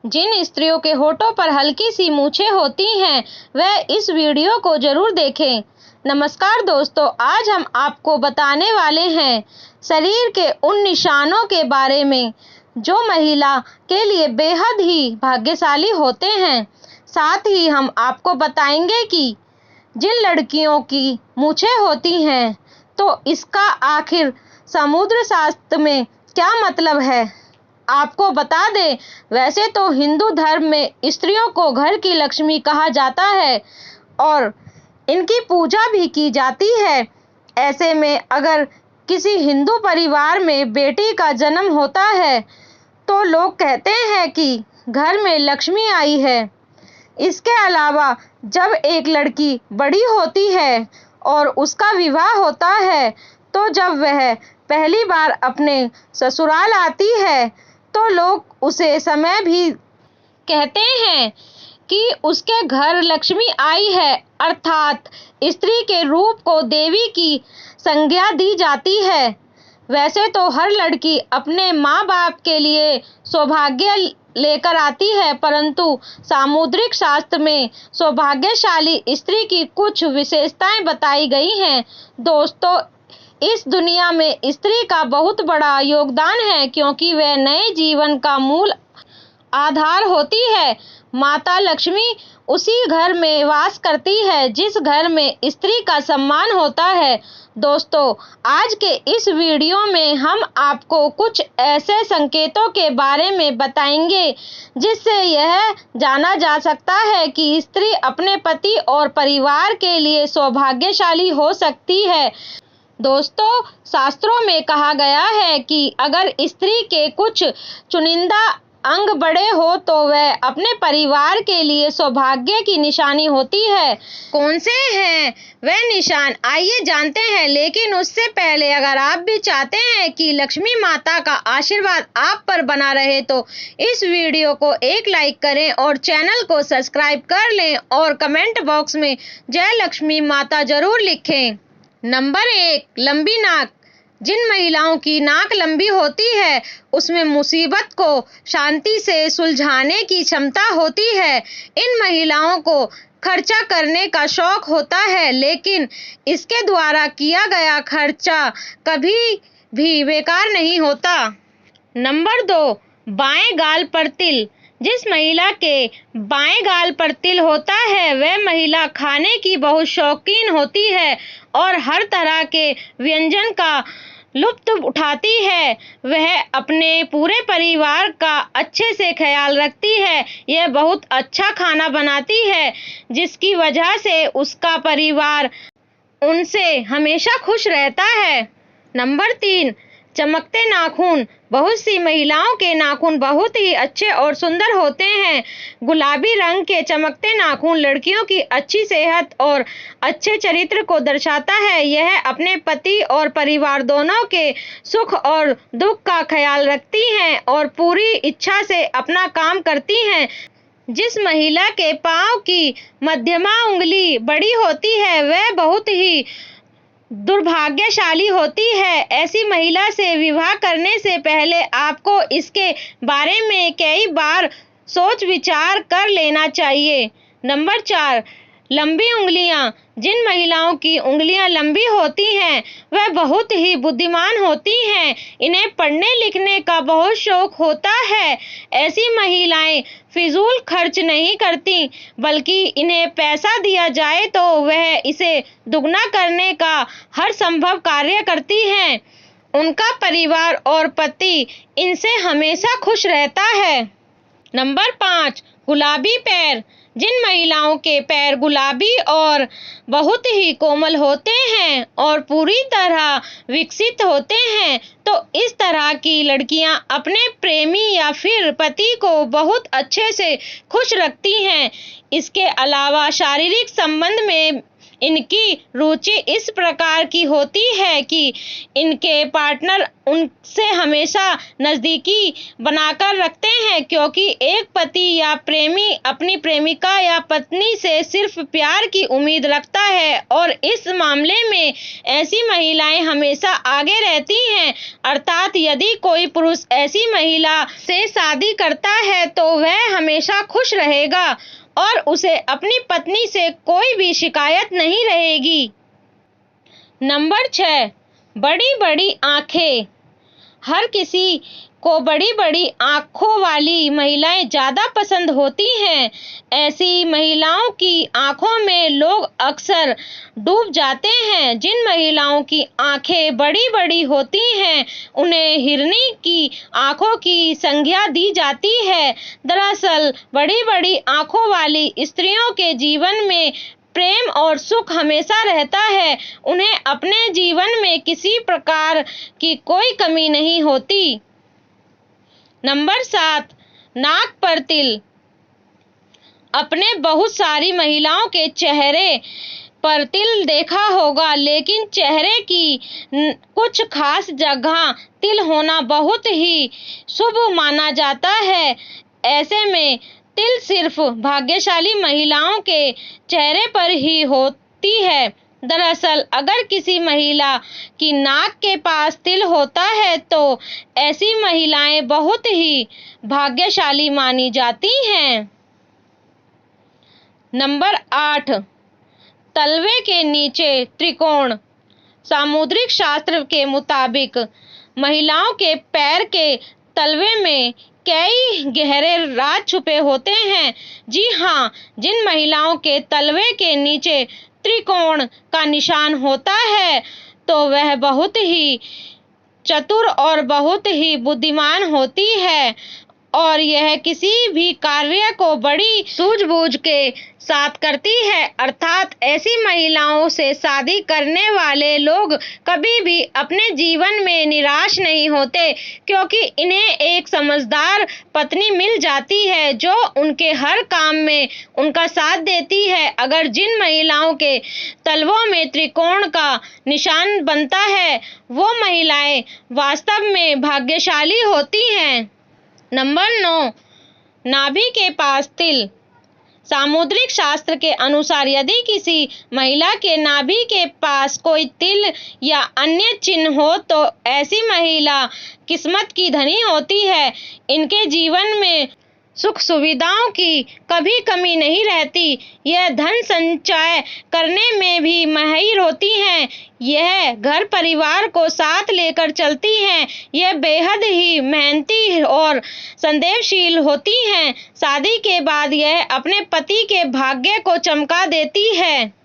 जिन स्त्रियों के होठों पर हल्की सी मूछें होती हैं वह इस वीडियो को जरूर देखें। नमस्कार दोस्तों, आज हम आपको बताने वाले हैं शरीर के उन निशानों के बारे में जो महिला के लिए बेहद ही भाग्यशाली होते हैं। साथ ही हम आपको बताएंगे कि जिन लड़कियों की मूछें होती हैं तो इसका आखिर समुद्र शास्त्र में क्या मतलब है। आपको बता दें, वैसे तो हिंदू धर्म में स्त्रियों को घर की लक्ष्मी कहा जाता है और इनकी पूजा भी की जाती है। ऐसे में अगर किसी हिंदू परिवार में बेटी का जन्म होता है तो लोग कहते हैं कि घर में लक्ष्मी आई है। इसके अलावा जब एक लड़की बड़ी होती है और उसका विवाह होता है तो जब वह पहली बार अपने ससुराल आती है तो लोग उसे समय भी कहते हैं कि उसके घर लक्ष्मी आई है, अर्थात स्त्री के रूप को देवी की संज्ञा दी जाती है। वैसे तो हर लड़की अपने माँ बाप के लिए सौभाग्य लेकर आती है, परंतु सामुद्रिक शास्त्र में सौभाग्यशाली स्त्री की कुछ विशेषताएं बताई गई हैं। दोस्तों, इस दुनिया में स्त्री का बहुत बड़ा योगदान है क्योंकि वह नए जीवन का मूल आधार होती है। माता लक्ष्मी उसी घर में वास करती है जिस घर में स्त्री का सम्मान होता है। दोस्तों, आज के इस वीडियो में हम आपको कुछ ऐसे संकेतों के बारे में बताएंगे जिससे यह जाना जा सकता है कि स्त्री अपने पति और परिवार के लिए सौभाग्यशाली हो सकती है। दोस्तों, शास्त्रों में कहा गया है कि अगर स्त्री के कुछ चुनिंदा अंग बड़े हो तो वह अपने परिवार के लिए सौभाग्य की निशानी होती है। कौन से हैं वह निशान, आइए जानते हैं। लेकिन उससे पहले अगर आप भी चाहते हैं कि लक्ष्मी माता का आशीर्वाद आप पर बना रहे तो इस वीडियो को एक लाइक करें और चैनल को सब्सक्राइब कर लें और कमेंट बॉक्स में जय लक्ष्मी माता जरूर लिखें। नंबर 1, लंबी नाक। जिन महिलाओं की नाक लंबी होती है उसमें मुसीबत को शांति से सुलझाने की क्षमता होती है। इन महिलाओं को खर्चा करने का शौक होता है, लेकिन इसके द्वारा किया गया खर्चा कभी भी बेकार नहीं होता। नंबर 2, बाएं गाल पर तिल। जिस महिला के बाएं गाल पर तिल होता है वह महिला खाने की बहुत शौकीन होती है और हर तरह के व्यंजन का लुत्फ उठाती है। वह अपने पूरे परिवार का अच्छे से ख्याल रखती है। यह बहुत अच्छा खाना बनाती है जिसकी वजह से उसका परिवार उनसे हमेशा खुश रहता है। नंबर 3, चमकते नाखून। बहुत सी महिलाओं के नाखून बहुत ही अच्छे और सुंदर होते हैं। गुलाबी रंग के चमकते नाखून लड़कियों की अच्छी सेहत और अच्छे चरित्र को दर्शाता है। यह अपने पति और परिवार दोनों के सुख और दुख का ख्याल रखती हैं और पूरी इच्छा से अपना काम करती हैं। जिस महिला के पांव की मध्यमा उंगली बड़ी होती है वह बहुत ही दुर्भाग्यशाली होती है। ऐसी महिला से विवाह करने से पहले आपको इसके बारे में कई बार सोच विचार कर लेना चाहिए। नंबर 4, लंबी उंगलियां। जिन महिलाओं की उंगलियां लंबी होती हैं वह बहुत ही बुद्धिमान होती हैं। इन्हें पढ़ने लिखने का बहुत शौक होता है। ऐसी महिलाएं फिजूल खर्च नहीं करती, बल्कि इन्हें पैसा दिया जाए तो वह इसे दुगना करने का हर संभव कार्य करती हैं। उनका परिवार और पति इनसे हमेशा खुश रहता है। नंबर 5, गुलाबी पैर। जिन महिलाओं के पैर गुलाबी और बहुत ही कोमल होते हैं और पूरी तरह विकसित होते हैं तो इस तरह की लड़कियां अपने प्रेमी या फिर पति को बहुत अच्छे से खुश रखती हैं। इसके अलावा शारीरिक संबंध में इनकी रुचि इस प्रकार की होती है कि इनके पार्टनर उनसे हमेशा नज़दीकी बनाकर रखते हैं, क्योंकि एक पति या प्रेमी अपनी प्रेमिका या पत्नी से सिर्फ प्यार की उम्मीद रखता है और इस मामले में ऐसी महिलाएं हमेशा आगे रहती हैं। अर्थात यदि कोई पुरुष ऐसी महिला से शादी करता है तो वह हमेशा खुश रहेगा और उसे अपनी पत्नी से कोई भी शिकायत नहीं रहेगी। नंबर 6, बड़ी बड़ी आंखें। हर किसी को बड़ी बड़ी आंखों वाली महिलाएं ज़्यादा पसंद होती हैं। ऐसी महिलाओं की आंखों में लोग अक्सर डूब जाते हैं। जिन महिलाओं की आंखें बड़ी बड़ी होती हैं उन्हें हिरनी की आंखों की संज्ञा दी जाती है। दरअसल बड़ी बड़ी आंखों वाली स्त्रियों के जीवन में प्रेम और सुख हमेशा रहता है। उन्हें अपने जीवन में किसी प्रकार की कोई कमी नहीं होती। नंबर 7, नाक पर तिल। अपने बहुत सारी महिलाओं के चेहरे पर तिल देखा होगा, लेकिन चेहरे की कुछ खास जगह तिल होना बहुत ही शुभ माना जाता है। ऐसे में तिल सिर्फ भाग्यशाली महिलाओं के चेहरे पर ही होती है। दरअसल अगर किसी महिला की नाक के पास तिल होता है तो ऐसी महिलाएं बहुत ही भाग्यशाली मानी जाती हैं। नंबर 8, तलवे के नीचे त्रिकोण। सामुद्रिक शास्त्र के मुताबिक महिलाओं के पैर के तलवे में कई गहरे राज छुपे होते हैं। जी हाँ, जिन महिलाओं के तलवे के नीचे त्रिकोण का निशान होता है तो वह बहुत ही चतुर और बहुत ही बुद्धिमान होती है और यह किसी भी कार्य को बड़ी सूझबूझ के साथ करती है। अर्थात ऐसी महिलाओं से शादी करने वाले लोग कभी भी अपने जीवन में निराश नहीं होते, क्योंकि इन्हें एक समझदार पत्नी मिल जाती है जो उनके हर काम में उनका साथ देती है। अगर जिन महिलाओं के तलवों में त्रिकोण का निशान बनता है वो महिलाएं वास्तव में भाग्यशाली होती हैं। नंबर 9, नाभि के पास तिल। सामुद्रिक शास्त्र के अनुसार यदि किसी महिला के नाभि के पास कोई तिल या अन्य चिन्ह हो तो ऐसी महिला किस्मत की धनी होती है। इनके जीवन में सुख सुविधाओं की कभी कमी नहीं रहती। यह धन संचय करने में भी माहिर होती हैं। यह घर परिवार को साथ लेकर चलती हैं। यह बेहद ही मेहनती और संवेदनशील होती हैं। शादी के बाद यह अपने पति के भाग्य को चमका देती है।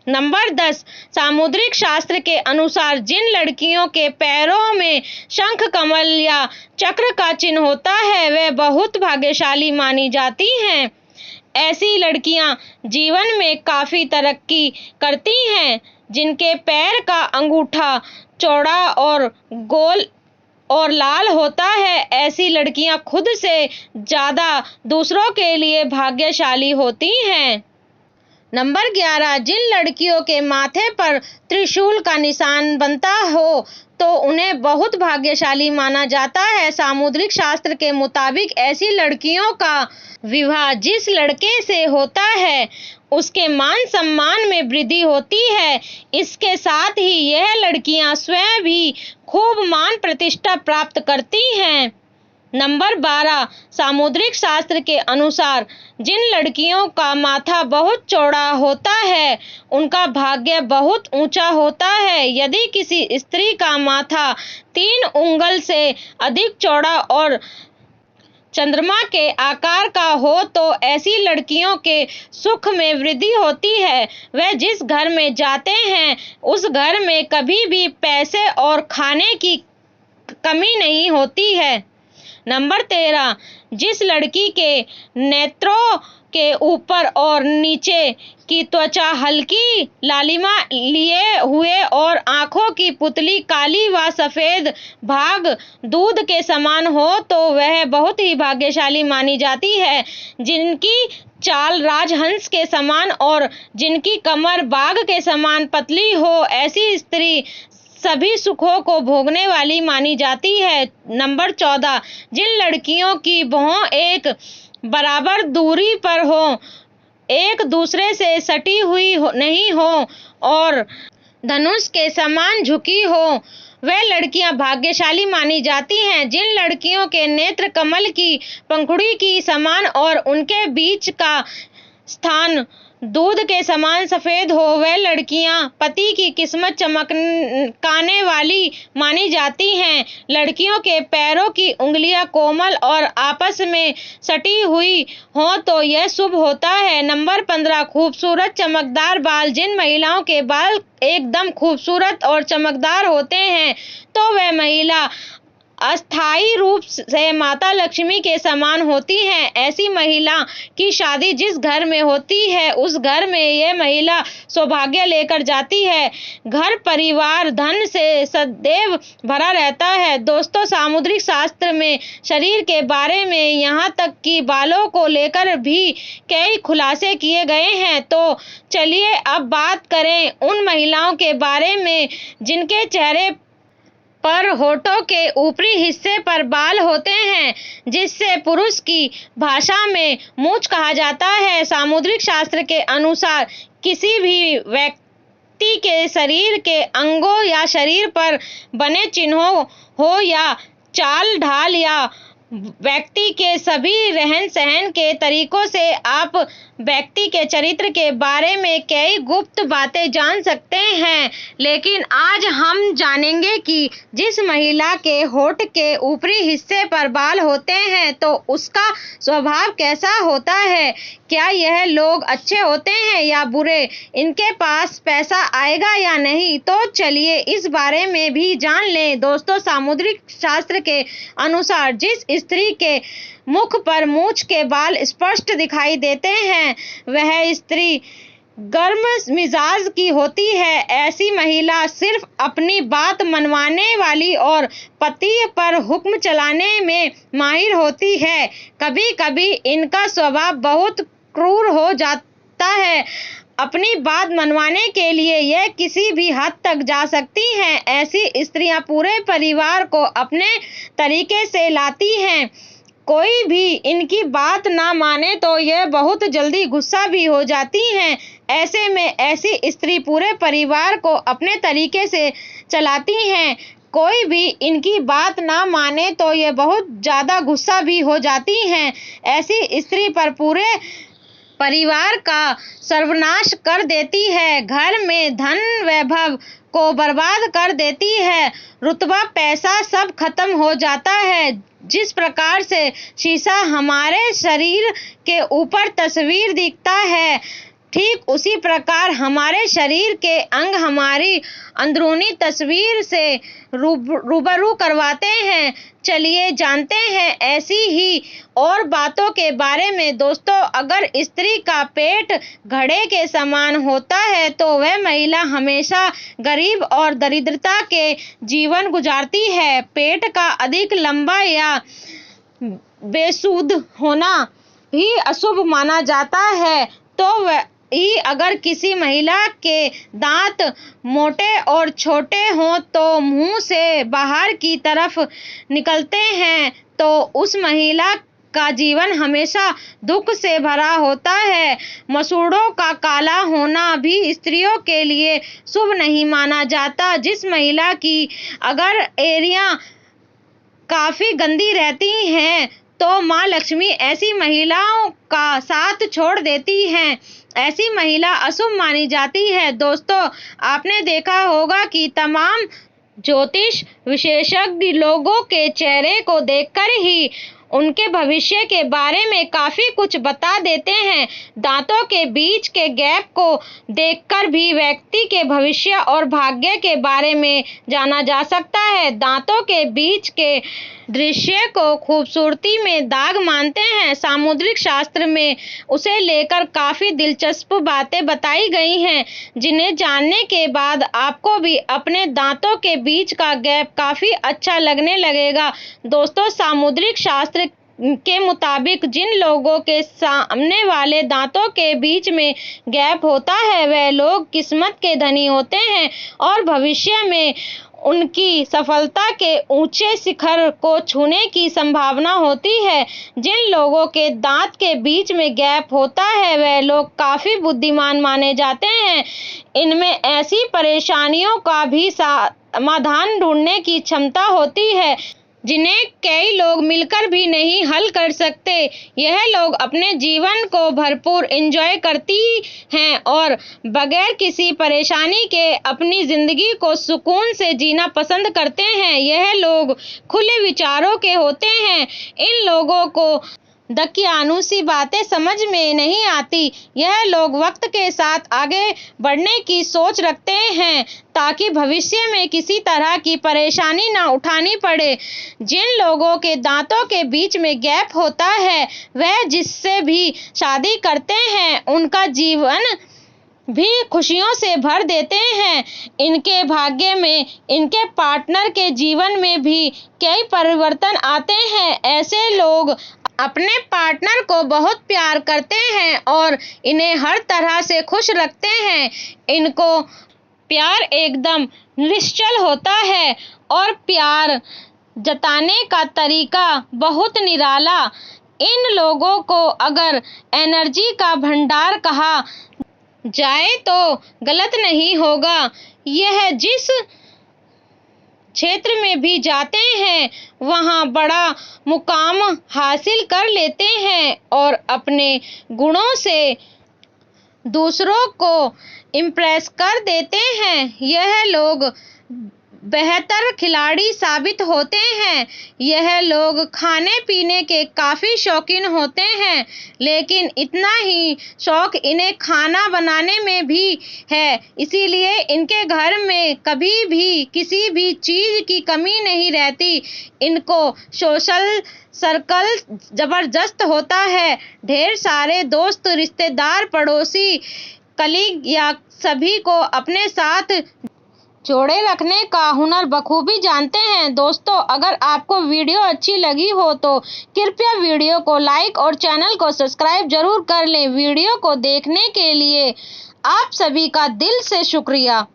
नंबर 10, सामुद्रिक शास्त्र के अनुसार जिन लड़कियों के पैरों में शंख कमल या चक्र का चिन्ह होता है वे बहुत भाग्यशाली मानी जाती हैं। ऐसी लड़कियां जीवन में काफी तरक्की करती हैं। जिनके पैर का अंगूठा चौड़ा और गोल और लाल होता है, ऐसी लड़कियां खुद से ज्यादा दूसरों के लिए भाग्यशाली होती हैं। नंबर 11, जिन लड़कियों के माथे पर त्रिशूल का निशान बनता हो तो उन्हें बहुत भाग्यशाली माना जाता है। सामुद्रिक शास्त्र के मुताबिक ऐसी लड़कियों का विवाह जिस लड़के से होता है उसके मान सम्मान में वृद्धि होती है। इसके साथ ही यह लड़कियां स्वयं भी खूब मान प्रतिष्ठा प्राप्त करती हैं। नंबर 12, सामुद्रिक शास्त्र के अनुसार जिन लड़कियों का माथा बहुत चौड़ा होता है उनका भाग्य बहुत ऊंचा होता है। यदि किसी स्त्री का माथा 3 उंगल से अधिक चौड़ा और चंद्रमा के आकार का हो तो ऐसी लड़कियों के सुख में वृद्धि होती है। वह जिस घर में जाते हैं उस घर में कभी भी पैसे और खाने की कमी नहीं होती है। नंबर 13, जिस लड़की के नेत्रों के ऊपर और नीचे की त्वचा हल्की लालिमा लिए हुए और आंखों की पुतली काली व सफेद भाग दूध के समान हो तो वह बहुत ही भाग्यशाली मानी जाती है। जिनकी चाल राजहंस के समान और जिनकी कमर बाघ के समान पतली हो, ऐसी स्त्री सभी सुखों को भोगने वाली मानी जाती है। नंबर 14, जिन लड़कियों की भौं एक बराबर दूरी पर हो, एक दूसरे से सटी हुई नहीं हो और धनुष के समान झुकी हो, वह लड़कियां भाग्यशाली मानी जाती हैं। जिन लड़कियों के नेत्र कमल की पंखुड़ी की समान और उनके बीच का स्थान दूध के समान सफेद हो, वह लड़कियां पति की किस्मत चमकाने वाली मानी जाती हैं। लड़कियों के पैरों की उंगलियां कोमल और आपस में सटी हुई हो तो यह शुभ होता है। नंबर 15, खूबसूरत चमकदार बाल, जिन महिलाओं के बाल एकदम खूबसूरत और चमकदार होते हैं तो वह महिला अस्थायी रूप से माता लक्ष्मी के समान होती है। ऐसी महिला की शादी जिस घर में होती है उस घर में यह महिला सौभाग्य लेकर जाती है। घर परिवार धन से सदैव भरा रहता है। दोस्तों, सामुद्रिक शास्त्र में शरीर के बारे में यहाँ तक कि बालों को लेकर भी कई खुलासे किए गए हैं। तो चलिए अब बात करें उन महिलाओं के बारे में जिनके चेहरे पर होठों के ऊपरी हिस्से पर बाल होते हैं, जिससे पुरुष की भाषा में मूंछ कहा जाता है। सामुद्रिक शास्त्र के अनुसार किसी भी व्यक्ति के शरीर के अंगों या शरीर पर बने चिन्हों हो या चाल ढाल या व्यक्ति के सभी रहन सहन के तरीकों से आप व्यक्ति के चरित्र के बारे में कई गुप्त बातें जान सकते हैं। लेकिन आज हम जानेंगे कि जिस महिला के होठ के ऊपरी हिस्से पर बाल होते हैं तो उसका स्वभाव कैसा होता है, क्या यह लोग अच्छे होते हैं या बुरे, इनके पास पैसा आएगा या नहीं, तो चलिए इस बारे में भी जान लें। दोस्तों, सामुद्रिक शास्त्र के अनुसार जिस स्त्री के मुख पर मूंछ के बाल स्पष्ट दिखाई देते हैं वह स्त्री गर्म मिजाज की होती है। ऐसी महिला सिर्फ अपनी बात मनवाने वाली और पति पर हुक्म चलाने में माहिर होती है। कभी कभी इनका स्वभाव बहुत क्रूर हो जाता है। अपनी बात मनवाने के लिए यह किसी भी हद तक जा सकती हैं। ऐसी स्त्रियां पूरे परिवार को अपने तरीके से लाती हैं। कोई भी इनकी बात ना माने तो यह बहुत जल्दी गुस्सा भी हो जाती हैं। ऐसे में ऐसी स्त्री पूरे परिवार को अपने तरीके से चलाती हैं। कोई भी इनकी बात ना माने तो ये बहुत ज़्यादा गुस्सा भी हो जाती हैं। ऐसी स्त्री पर पूरे परिवार का सर्वनाश कर देती है, घर में धन वैभव को बर्बाद कर देती है, रुतबा पैसा सब खत्म हो जाता है। जिस प्रकार से शीशा हमारे शरीर के ऊपर तस्वीर दिखता है, ठीक उसी प्रकार हमारे शरीर के अंग हमारी अंदरूनी तस्वीर से रूबरू करवाते हैं। चलिए जानते हैं ऐसी ही और बातों के बारे में। दोस्तों, अगर स्त्री का पेट घड़े के समान होता है तो वह महिला हमेशा गरीब और दरिद्रता के जीवन गुजारती है। पेट का अधिक लंबा या बेसुध होना ही अशुभ माना जाता है। तो वह ही अगर किसी महिला के दांत मोटे और छोटे हों तो मुंह से बाहर की तरफ निकलते हैं तो उस महिला का जीवन हमेशा दुख से भरा होता है। मसूड़ों का काला होना भी स्त्रियों के लिए शुभ नहीं माना जाता। जिस महिला की अगर एड़ियां काफी गंदी रहती हैं तो माँ लक्ष्मी ऐसी महिलाओं का साथ छोड़ देती हैं। ऐसी महिला अशुभ मानी जाती है। दोस्तों, आपने देखा होगा कि तमाम ज्योतिष विशेषज्ञ लोगों के चेहरे को देखकर ही उनके भविष्य के बारे में काफी कुछ बता देते हैं। दांतों के बीच के गैप को देखकर भी व्यक्ति के भविष्य और भाग्य के बारे में जाना जा सकता है। दांतों के बीच के दृश्य को खूबसूरती में दाग मानते हैं। सामुद्रिक शास्त्र में उसे लेकर काफी दिलचस्प बातें बताई गई हैं, जिन्हें जानने के बाद आपको भी अपने दांतों के बीच का गैप काफी अच्छा लगने लगेगा। दोस्तों, सामुद्रिक शास्त्र के मुताबिक जिन लोगों के सामने वाले दांतों के बीच में गैप होता है, वह लोग किस्मत के धनी होते हैं और भविष्य में उनकी सफलता के ऊंचे शिखर को छूने की संभावना होती है। जिन लोगों के दांत के बीच में गैप होता है, वह लोग काफी बुद्धिमान माने जाते हैं। इनमें ऐसी परेशानियों का भी समाधान ढूंढने की क्षमता होती है जिन्हें कई लोग मिलकर भी नहीं हल कर सकते। यह लोग अपने जीवन को भरपूर एंजॉय करती हैं और बगैर किसी परेशानी के अपनी जिंदगी को सुकून से जीना पसंद करते हैं। यह लोग खुले विचारों के होते हैं। इन लोगों को दकियानूसी बातें समझ में नहीं आती। यह लोग वक्त के साथ आगे बढ़ने की सोच रखते हैं ताकि भविष्य में किसी तरह की परेशानी न उठानी पड़े। जिन लोगों के दांतों के बीच में गैप होता है, वह जिससे भी शादी करते हैं, उनका जीवन भी खुशियों से भर देते हैं। इनके भाग्य में इनके पार्टनर के जीवन में भी कई परिवर्तन आते हैं। ऐसे लोग अपने पार्टनर को बहुत प्यार करते हैं और इन्हें हर तरह से खुश रखते हैं। इनको प्यार एकदम निश्चल होता है और प्यार जताने का तरीका बहुत निराला। इन लोगों को अगर एनर्जी का भंडार कहा जाए तो गलत नहीं होगा। यह जिस क्षेत्र में भी जाते हैं, वहां बड़ा मुकाम हासिल कर लेते हैं और अपने गुणों से दूसरों को इम्प्रेस कर देते हैं। यह लोग बेहतर खिलाड़ी साबित होते हैं। यह लोग खाने पीने के काफी शौकीन होते हैं, लेकिन इतना ही शौक इन्हें खाना बनाने में भी है। इसीलिए इनके घर में कभी भी किसी भी चीज की कमी नहीं रहती। इनको सोशल सर्कल जबरदस्त होता है। ढेर सारे दोस्त, रिश्तेदार, पड़ोसी, कलीग या सभी को अपने साथ जोड़े रखने का हुनर बखूबी जानते हैं। दोस्तों, अगर आपको वीडियो अच्छी लगी हो तो कृपया वीडियो को लाइक और चैनल को सब्सक्राइब जरूर कर लें। वीडियो को देखने के लिए आप सभी का दिल से शुक्रिया।